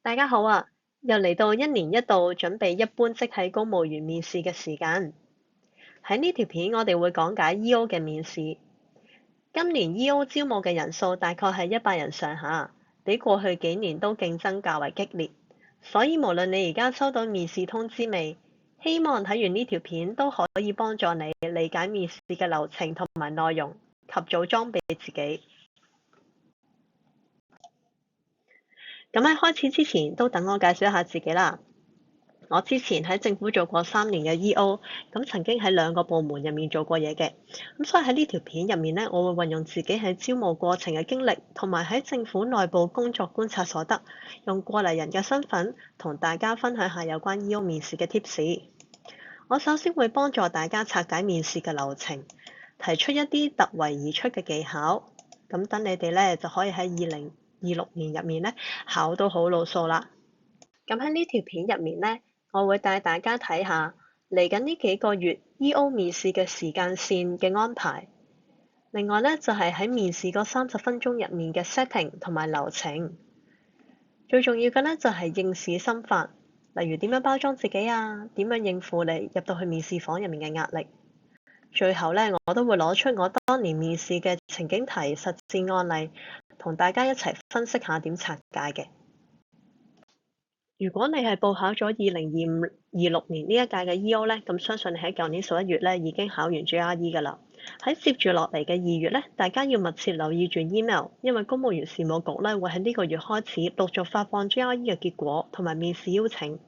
大家好啊！又嚟到一年一度準備一般職系公務員面試嘅時間。喺呢條片，我哋會講解 EO 嘅面試。今年 EO 招募嘅人數大概係100人上下，比過去幾年都競爭較為激烈。所以無論你而家收到面試通知未，希望睇完呢條片都可以幫助你理解面試嘅流程同埋內容，及早裝備自己。咁喺開始之前，都等我介紹一下自己啦。我之前喺政府做過3年嘅 EO，咁曾經喺2個部門入面做過嘢嘅，咁所以喺呢條片入面咧，我會運用自己喺招募過程嘅經歷，同埋喺政府內部工作觀察所得，用過來人嘅身份同大家分享下有關 EO 面試嘅 tips。我首先會幫助大家拆解面試嘅流程，提出一啲突圍而出嘅技巧，咁等你哋咧就可以喺2026年入面咧考到好路數啦。咁喺呢條片入面咧，我會帶大家睇下嚟緊呢幾個月 EO 面試嘅時間線嘅安排。另外咧就係喺面試嗰30分鐘入面嘅 setting 同埋流程。最重要嘅咧就係應試心法，例如點樣包裝自己啊，點樣應付你入到去面試房入面嘅壓力。最後咧，我都會攞出我當年面試嘅情景題、實戰案例，同大家一齊分析下點拆解嘅。如果你係報考咗2025-26年呢一屆嘅 EO 咧，咁相信你喺舊年11月咧已經考完 GRE 㗎啦。喺接住落嚟嘅2月咧，大家要密切留意住 email，因為公務員事務局咧會喺呢個月開始陸續發放 GRE 嘅結果同埋面試邀請。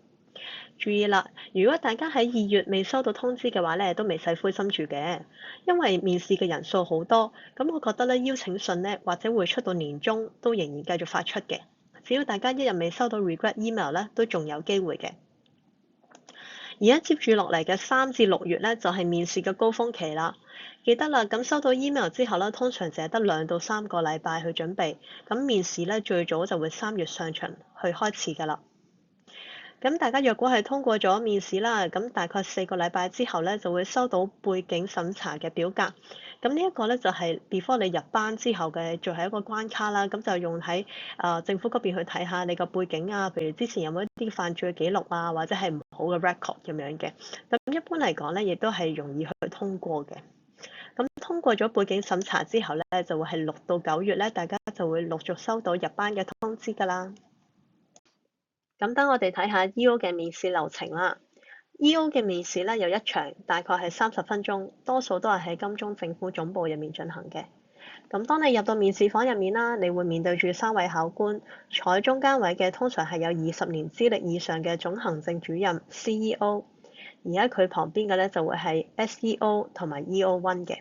注意啦，如果大家喺2月未收到通知嘅話咧，都未使灰心住嘅，因為面試嘅人數好多，咁我覺得咧邀請信咧或者會出到年中都仍然繼續發出嘅。只要大家一日未收到 regret email 咧，都仲有機會嘅。而家接住落嚟嘅3至6月咧，就係面試嘅高峰期啦。記得啦，咁收到 email 之後咧，通常淨係得2到3個禮拜去準備。咁面試咧最早就會3月上旬去開始㗎啦。咁大家若果係通過咗面試啦，咁大概4個禮拜之後咧，就會收到背景審查嘅表格。咁呢一個咧就係 before 你入班之後嘅最後一個關卡啦。咁就用喺政府嗰邊去睇下你個背景啊，譬如之前有冇一啲犯罪記錄啊，或者係唔好嘅 record 咁樣嘅。咁一般嚟講咧，亦都係容易去通過嘅。咁通過咗背景審查之後咧，就會係6到9月咧，大家就會陸續收到入班嘅通知㗎啦。咁等我哋睇下 EO 嘅面試流程啦。EO 嘅面試咧有一場，大概係30分鐘，多數都係喺金鐘政府總部入面進行嘅。咁當你入到面試房入面啦，你會面對住3位考官，坐喺中間位嘅通常係有20年資歷以上嘅總行政主任 CEO，而喺佢旁邊嘅咧就會係 SEO 同埋 EO1 嘅。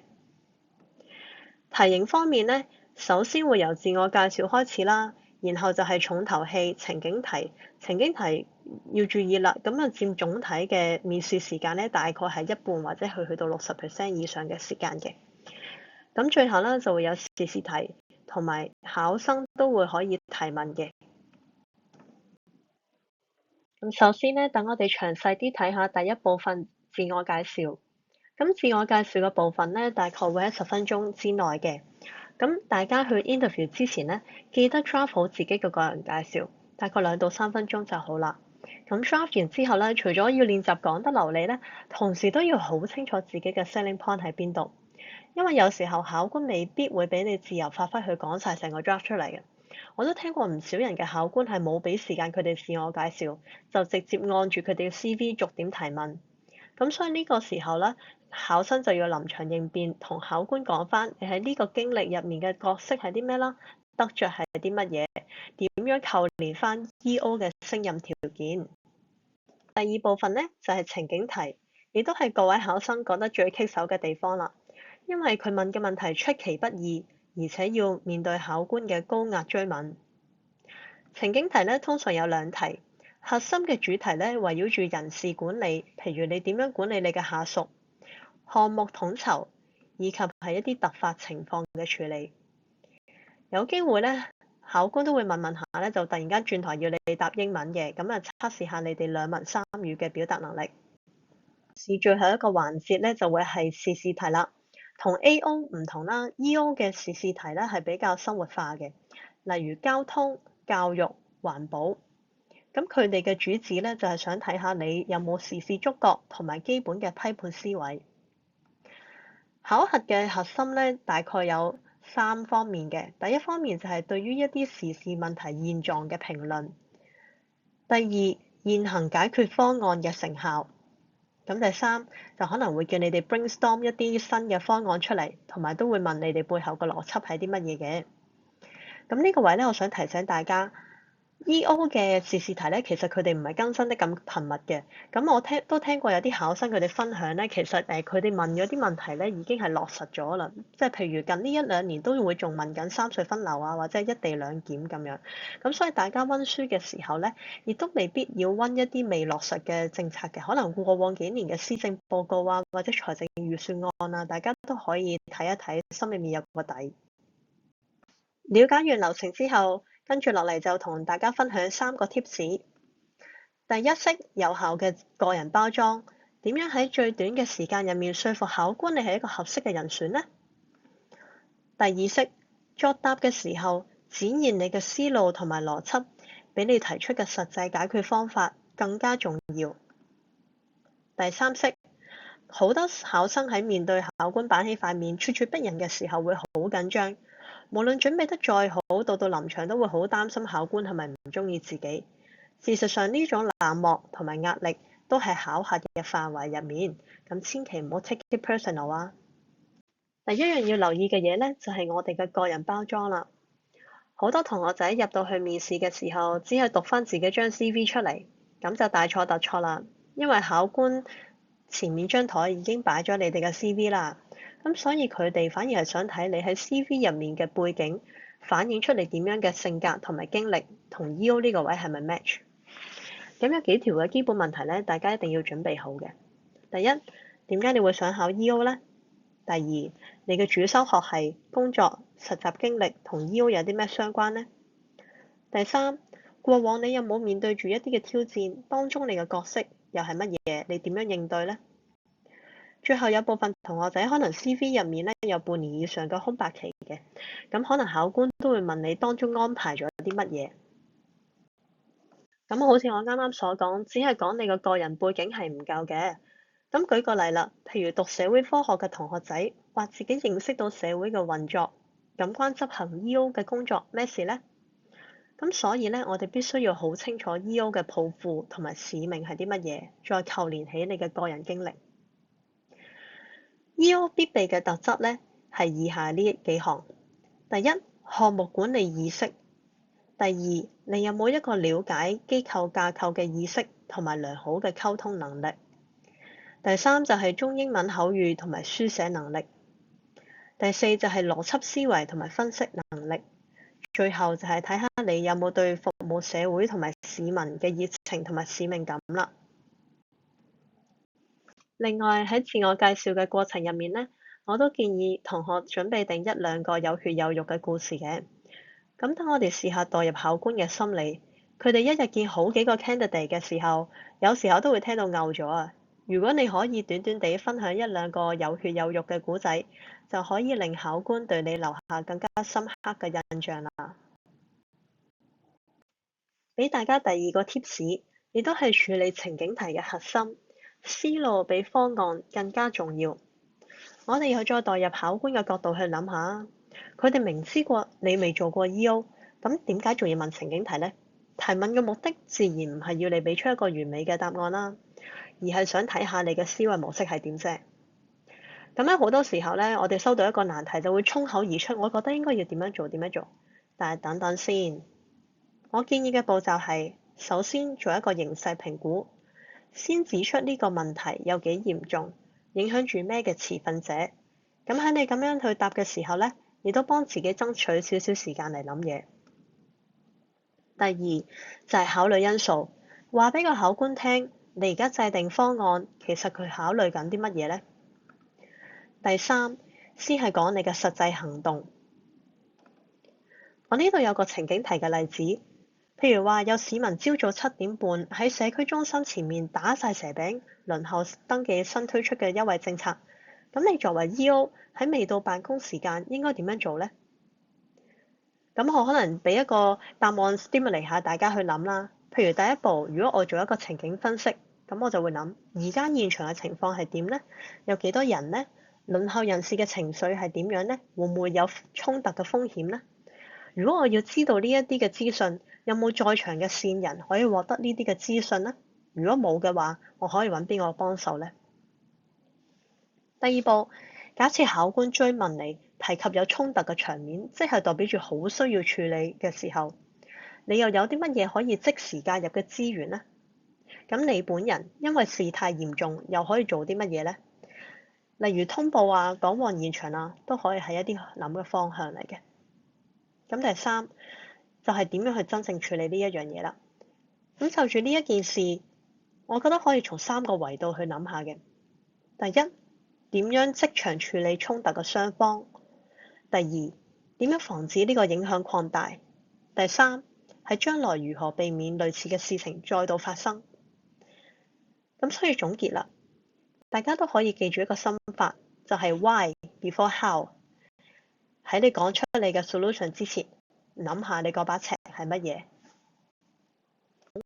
題型方面咧，首先會由自我介紹開始啦。然後就係重頭戲情景題，情景題要注意啦，咁啊佔總體嘅面試時間咧，大概係一半或者去到60% 以上嘅時間嘅。咁最後咧就會有時事題，同埋考生都會可以提問嘅。咁首先咧，等我哋詳細啲睇下第一部分自我介紹。咁自我介紹嘅部分咧，大概會喺10分鐘之內嘅。咁大家去 interview 之前咧，記得 draft 好自己嘅個人介紹，大概2到3分鐘就好啦。咁 draft 完之後咧，除咗要練習講得流利咧，同時都要好清楚自己嘅 selling point 喺邊度。因為有時候考官未必會俾你自由發揮去講晒成個 draft 出嚟嘅。我都聽過唔少人嘅考官係冇俾時間佢哋自我介紹，就直接按住佢哋嘅 CV 逐點提問。咁所以呢個時候咧，考生就要臨場應變，同考官講翻你喺呢個經歷入面嘅角色係啲咩啦，得着係啲乜嘢，點樣扣連翻 EO 嘅升任條件。第二部分咧就係情景題，亦都係各位考生覺得最棘手嘅地方啦，因為佢問嘅問題出其不意，而且要面對考官嘅高壓追問。情景題咧通常有2題。核心嘅主題咧，圍繞住人事管理，譬如你點樣管理你嘅下屬、項目統籌，以及係一啲突發情況嘅處理。有機會咧，考官都會問下咧，就突然間轉台要你哋答英文嘅，咁啊測試下你哋2文3語嘅表達能力。是最後一個環節咧，就會係時事題啦。同 AO 唔同啦，EO 嘅時事題咧係比較生活化嘅，例如交通、教育、環保。咁佢哋嘅主旨咧就係想睇下你有冇時事觸覺同埋基本嘅批判思維。考核嘅核心咧大概有3方面嘅。第一方面就係對於一啲時事問題現狀嘅評論。第二，現行解決方案嘅成效。咁第三就可能會叫你哋 brainstorm 一啲新嘅方案出嚟，同埋都會問你哋背後嘅邏輯係啲乜嘢嘅。咁呢個位咧，我想提醒大家，E.O. 嘅時事題咧，其實佢哋唔係更新得咁頻密嘅。咁我都聽過有啲考生佢哋分享咧，其實佢哋問咗啲問題咧，已經係落實咗啦。即係譬如近呢1-2年都會仲問緊三隧分流啊，或者一地兩檢咁樣。咁所以大家温書嘅時候咧，亦都未必要温一啲未落實嘅政策嘅，可能過往幾年嘅施政報告啊，或者財政預算案啊，大家都可以睇一睇，心裏面有個底。了解完流程之後，跟住落嚟就同大家分享3個 tips。第一式，有效嘅個人包裝，點樣喺最短嘅時間入面說服考官你係一個合適嘅人選呢？第二式，作答嘅時候展現你嘅思路同埋邏輯，比你提出嘅實際解決方法更加重要。第三式，好多考生喺面對考官板起塊面咄咄逼人嘅時候會好緊張。無論準備得再好，到臨場都會好擔心考官係咪唔中意自己。事實上呢種冷漠同埋壓力都係考核嘅範圍入面，咁千祈唔好 take it personal 啊。第一樣要留意嘅嘢呢，就係我哋嘅個人包裝啦。好多同學仔入到去面試嘅時候，只係讀翻自己張 CV 出嚟，咁就大錯特錯啦。因為考官前面張台已經擺咗你哋嘅 CV 啦。咁所以佢哋反而係想睇你喺 CV 入面嘅背景，反映出你點樣嘅性格同埋經歷，同 E.O. 呢個位係咪 match？ 咁有幾條嘅基本問題咧，大家一定要準備好嘅。第一，點解你會想考 E.O. 呢？第二，你嘅主修學系、工作、實習經歷同 E.O. 有啲咩相關呢？第三，過往你有冇面對住一啲嘅挑戰？當中你嘅角色又係乜嘢？你點樣應對呢？最後有部分同學仔可能 CV 入面咧有半年以上嘅空白期嘅，咁可能考官都會問你當中安排咗啲乜嘢。咁好似我啱啱所講，只係講你個人背景係唔夠嘅。咁舉個例啦，譬如讀社會科學嘅同學仔，話自己認識到社會嘅運作，咁關執行 E.O. 嘅工作咩事呢？咁所以咧，我哋必須要好清楚 E.O. 嘅抱負同埋使命係啲乜嘢，再扣連起你嘅個人經歷。E.O. 必備嘅特質咧係以下呢幾項：第一，項目管理意識；第二，你有冇一個了解機構架構嘅意識同埋良好嘅溝通能力；第三就係中英文口語同埋書寫能力；第四就係邏輯思維同埋分析能力；最後就係睇下你有冇對服務社會同埋市民嘅熱情同埋使命感啦。另外喺自我介紹嘅過程入面呢，我都建議同學準備定1-2個有血有肉嘅故事嘅。咁等我哋試下代入考官嘅心理，佢哋一日見好幾個 candidate 嘅時候，有時候都會聽到嘔咗啊。如果你可以短短地分享1-2個有血有肉嘅故仔，就可以令考官對你留下更加深刻嘅印象啦。俾大家第二個 tips，亦都係處理情景題嘅核心。思路比方案更加重要。我哋又再代入考官嘅角度去諗下，佢哋明知過你未做過 E.O.， 咁點解仲要問情景題呢？提問嘅目的自然唔係要你俾出一個完美嘅答案啦，而係想睇下你嘅思維模式係點啫。咁樣好多時候呢，我哋收到一個難題就會衝口而出，我覺得應該要點樣做點樣做。但係等等先，我建議嘅步驟係首先做一個形勢評估。先指出呢個問題有幾嚴重，影響住咩嘅持份者。咁喺你咁樣去答嘅時候呢，亦都幫自己爭取少少時間嚟諗嘢。第二就係考慮因素，話俾個考官聽，你而家制定方案，其實佢考慮緊啲乜嘢呢？第三先係講你嘅實際行動。我呢度有個情景題嘅例子。譬如話，有市民朝早7點半喺社區中心前面打晒蛇餅，輪候登記新推出嘅優惠政策。咁你作為 E.O. 喺未到辦公時間，應該點樣做呢？咁我可能俾一個答案 stimulate 下大家去諗啦。譬如第一步，如果我做一個情景分析，咁我就會諗而家現場嘅情況係點呢？有幾多人呢？輪候人士嘅情緒係點樣呢？會唔會有衝突嘅風險呢？如果我要知道呢一啲嘅資訊，有冇在場嘅線人可以獲得呢啲嘅資訊呢？如果冇嘅話，我可以揾邊個幫手呢？第二步，假設考官追問你提及有衝突嘅場面，即係代表住好需要處理嘅時候，你又有啲乜嘢可以即時介入嘅資源呢？咁你本人因為事態嚴重，又可以做啲乜嘢呢？例如通報啊、趕往現場啊，都可以係一啲諗嘅方向嚟嘅。咁第三就係點樣去真正處理呢一樣嘢啦。咁就住呢一件事，我覺得可以從3個維度去諗下嘅。第一，點樣即場處理衝突嘅雙方？第二，點樣防止呢個影響擴大？第三，係將來如何避免類似嘅事情再度發生？咁所以總結啦，大家都可以記住一個心法，就係 why before how。喺你講出你嘅 solution 之前，諗下你嗰把尺係乜嘢。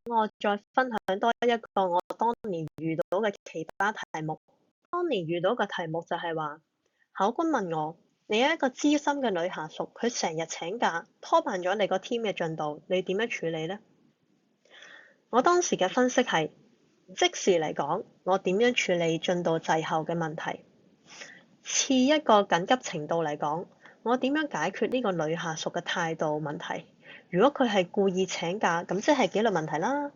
我再分享多一個我當年遇到嘅奇葩題目。當年遇到嘅題目就係話，考官問我，你有一個資深嘅女下屬，佢成日請假，拖慢咗你個 team 嘅進度，你點樣處理呢？我當時嘅分析係，即時嚟講，我點樣處理進度滯後嘅問題？次一個緊急程度嚟講，我點樣解決呢個女下屬嘅態度問題？如果佢係故意請假，咁即係紀律問題啦。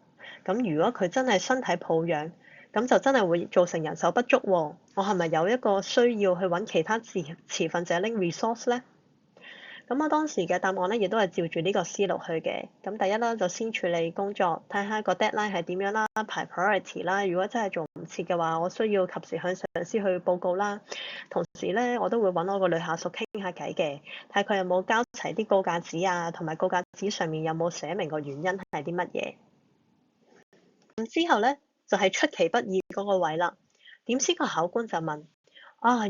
咁如果佢真係身體抱恙，咁就真係會造成人手不足喎。我係咪有一個需要去揾其他持份者拎 resource 呢？咁我當時嘅答案咧，亦都係照住呢個思路去嘅。咁第一啦，就先處理工作，睇下個 deadline 係點樣啦，排 priority 啦。如果真係做唔切嘅話，我需要及時向上司去報告啦。同時咧，我都會揾我個女下屬傾下偈嘅，睇下佢有冇交齊啲告假紙啊，同埋告假紙上面有冇寫明個原因係啲乜嘢。咁之後咧，就係出其不意嗰個位啦。點知個考官就問：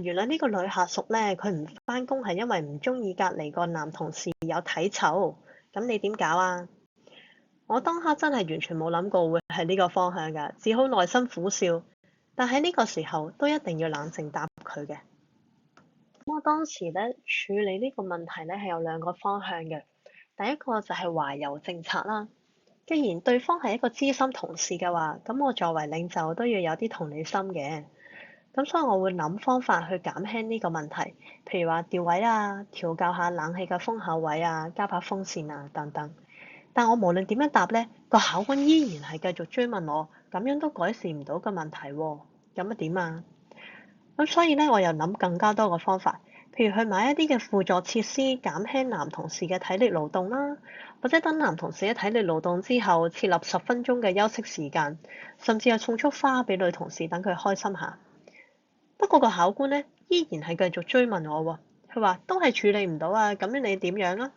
原來呢個女下屬咧，佢唔返工係因為唔中意隔離個男同事有體臭，咁你點搞啊？我當刻真係完全冇諗過會係呢個方向㗎，只好內心苦笑。但喺呢個時候都一定要冷靜答佢嘅。我當時咧處理呢個問題咧係有2個方向嘅。第一個就係懷柔政策啦。既然對方係一個資深同事嘅話，咁我作為領袖都要有啲同理心嘅。咁所以我會諗方法去減輕呢個問題，譬如話調位啊、調校下冷氣嘅風口位啊、加把風扇啊等等。但我無論點樣答呢，個考官依然係繼續追問我，咁樣都改善唔到個問題喎。咁點啊？咁所以咧，我又諗更加多個方法，譬如去買一啲嘅輔助設施，減輕男同事嘅體力勞動啦，或者等男同事喺體力勞動之後，設立10分鐘嘅休息時間，甚至係送束花俾女同事，等佢開心下。不過個考官咧，依然係繼續追問我喎。佢話都係處理唔到啊，咁樣你點樣啊？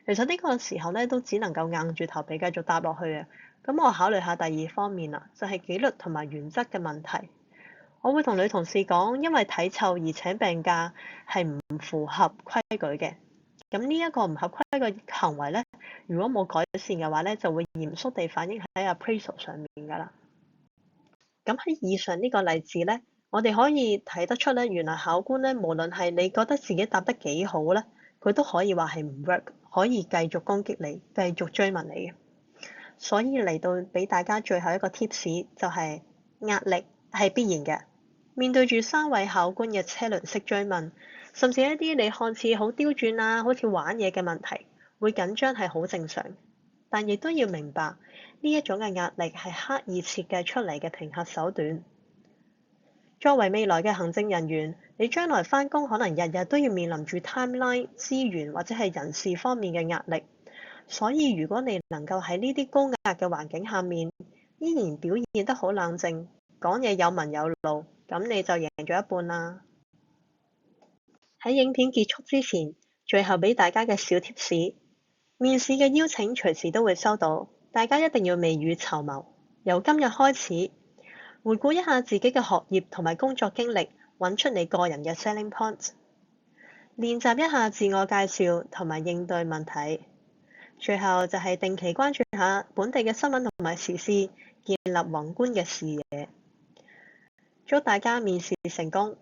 其實呢個時候咧，都只能夠硬住頭皮繼續答落去啊。咁我考慮下第2方面啦，就係紀律同埋原則嘅問題。我會同女同事講，因為體臭而請病假係唔符合規矩嘅。咁呢一個唔合規嘅行為咧，如果冇改善嘅話咧，就會嚴肅地反映喺 appraisal 上面㗎啦。咁喺以上呢個例子咧，我哋可以睇得出咧，原來考官咧，無論係你覺得自己答得幾好咧，佢都可以話係唔 work，可以繼續攻擊你，繼續追問你嘅。所以嚟到俾大家最後一個 tips 就係壓力係必然嘅。面對住3位考官嘅車輪式追問，甚至一啲你看似好刁鑽啊，好似玩嘢嘅問題，會緊張係好正常。但亦都要明白呢一種嘅壓力係刻意設計出嚟嘅評核手段。作為未來嘅行政人員，你將來返工可能日日都要面臨住 timeline、資源或者係人事方面嘅壓力。所以如果你能夠喺呢啲高壓嘅環境下面，依然表現得好冷靜，講嘢有文有路，咁你就贏咗一半啦。喺影片結束之前，最後俾大家嘅小貼士：面試嘅邀請隨時都會收到，大家一定要未雨綢繆。由今日開始，回顧一下自己嘅學業同埋工作經歷，揾出你個人嘅 selling point，練習一下自我介紹同埋應對問題。最後就係定期關注下本地嘅新聞同埋時事，建立宏觀嘅視野。祝大家面試成功！